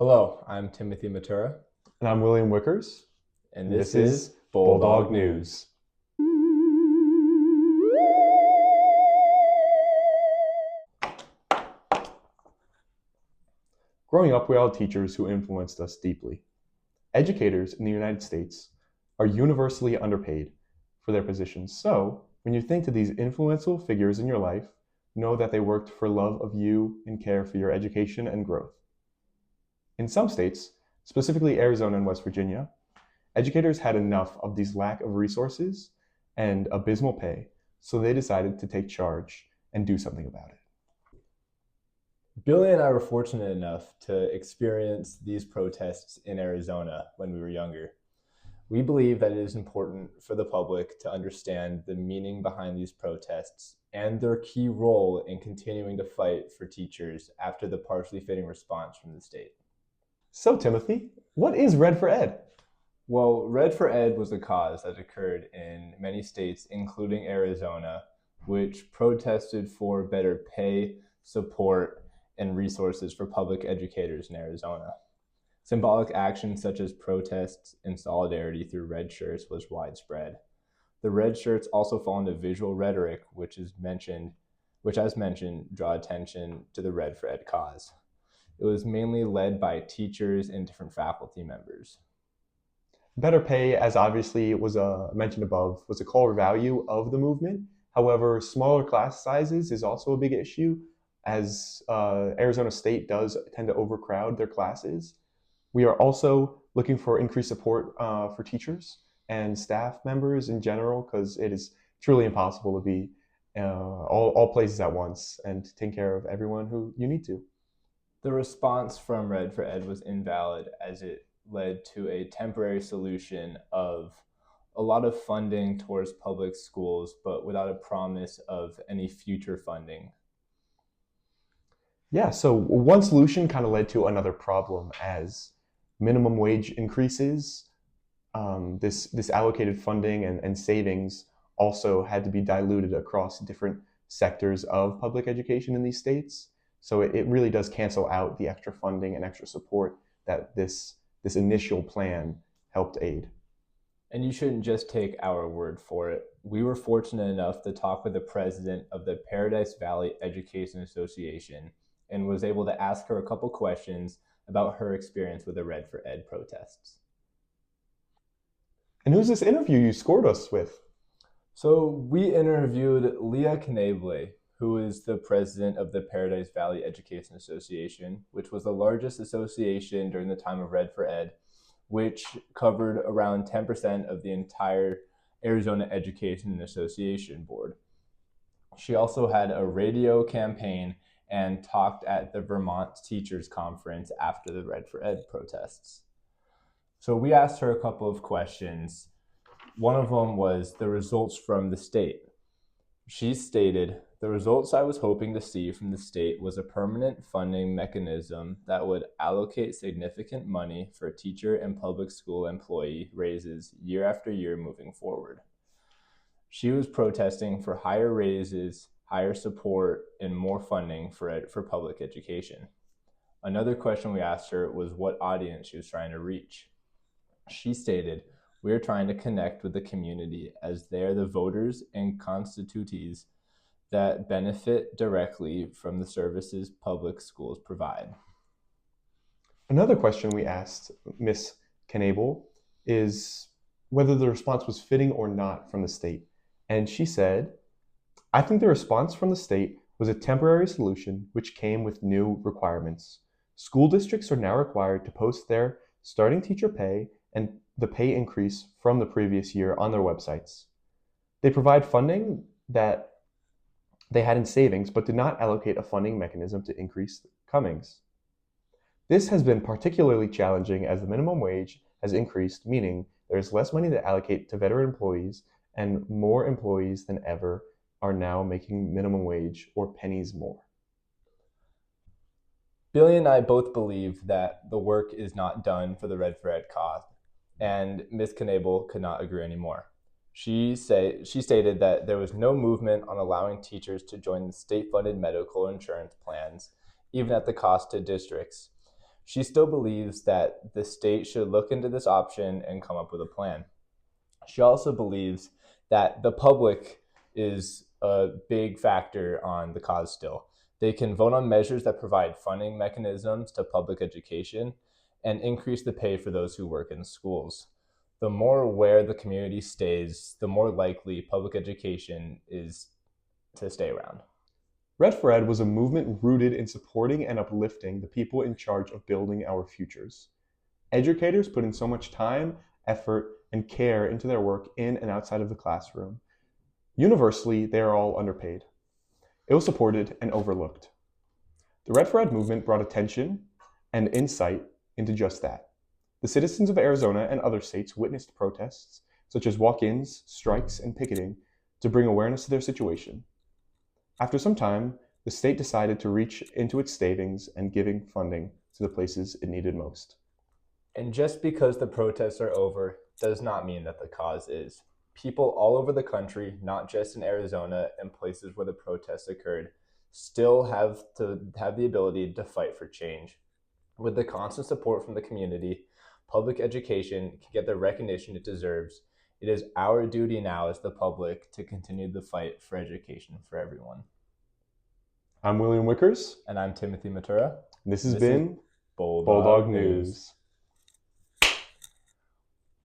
Hello, I'm Timothy Matura, And I'm William Wickers, and and this this is is Bulldawg Bulldawg News. News. Growing up, we all had teachers who influenced us deeply. Educators in the United States are universally underpaid for their positions. So, when you think to these influential figures in your life, know that they worked for love of you and care for your education and growth. In some states, specifically Arizona and West Virginia, educators had enough of these lack of resources and abysmal pay, so they decided to take charge and do something about it. Billy and I were fortunate enough to experience these protests in Arizona when we were younger. We believe that it is important for the public to understand the meaning behind these protests and their key role in continuing to fight for teachers after the partially fitting response from the state. So, Timothy, what is Red for Ed? Well, Red for Ed was a cause that occurred in many states, including Arizona, which protested for better pay, support, and resources for public educators in Arizona. Symbolic actions such as protests and solidarity through red shirts was widespread. The red shirts also fall into visual rhetoric, which as mentioned, draw attention to the Red for Ed cause. It was mainly led by teachers and different faculty members. Better pay, as obviously was mentioned above, was a core value of the movement. However, smaller class sizes is also a big issue, as Arizona State does tend to overcrowd their classes. We are also looking for increased support for teachers and staff members in general, because it is truly impossible to be all places at once and take care of everyone who you need to. The response from Red for Ed was invalid as it led to a temporary solution of a lot of funding towards public schools, but without a promise of any future funding. Yeah, so one solution kind of led to another problem as minimum wage increases. This allocated funding and savings also had to be diluted across different sectors of public education in these states. So it really does cancel out the extra funding and extra support that this initial plan helped aid. And you shouldn't just take our word for it. We were fortunate enough to talk with the president of the Paradise Valley Education Association and was able to ask her a couple questions about her experience with the Red for Ed protests. And who's this interview you scored us with? So we interviewed Leah Knable, who is the president of the Paradise Valley Education Association, which was the largest association during the time of Red for Ed, which covered around 10% of the entire Arizona Education Association board. She also had a radio campaign and talked at the Vermont Teachers Conference after the Red for Ed protests. So we asked her a couple of questions. One of them was the results from the state. She stated, "The results I was hoping to see from the state was a permanent funding mechanism that would allocate significant money for teacher and public school employee raises year after year moving forward." She was protesting for higher raises, higher support, and more funding for public education. Another question we asked her was what audience she was trying to reach. She stated, "We are trying to connect with the community as they are the voters and constitutees that benefit directly from the services public schools provide." Another question we asked Miss Knable is whether the response was fitting or not from the state. And she said, "I think the response from the state was a temporary solution which came with new requirements. School districts are now required to post their starting teacher pay and the pay increase from the previous year on their websites. They provide funding that they had in savings, but did not allocate a funding mechanism to increase Cummings. This has been particularly challenging as the minimum wage has increased, meaning there is less money to allocate to veteran employees, and more employees than ever are now making minimum wage or pennies more." Billy and I both believe that the work is not done for the Red for Ed cause, and Ms. Knable could not agree anymore. She stated that there was no movement on allowing teachers to join the state-funded medical insurance plans, even at the cost to districts. She still believes that the state should look into this option and come up with a plan. She also believes that the public is a big factor on the cause still. They can vote on measures that provide funding mechanisms to public education and increase the pay for those who work in schools. The more aware the community stays, the more likely public education is to stay around. Red for Ed was a movement rooted in supporting and uplifting the people in charge of building our futures. Educators put in so much time, effort, and care into their work in and outside of the classroom. Universally, they are all underpaid, ill-supported, and overlooked. The Red for Ed movement brought attention and insight into just that. The citizens of Arizona and other states witnessed protests, such as walk-ins, strikes, and picketing, to bring awareness to their situation. After some time, the state decided to reach into its savings and giving funding to the places it needed most. And just because the protests are over does not mean that the cause is. People all over the country, not just in Arizona and places where the protests occurred, still have the ability to fight for change. With the constant support from the community, public education can get the recognition it deserves. It is our duty now as the public to continue the fight for education for everyone. I'm William Wickers. And I'm Timothy Matura. This has This is been Bulldawg Bulldawg News. News.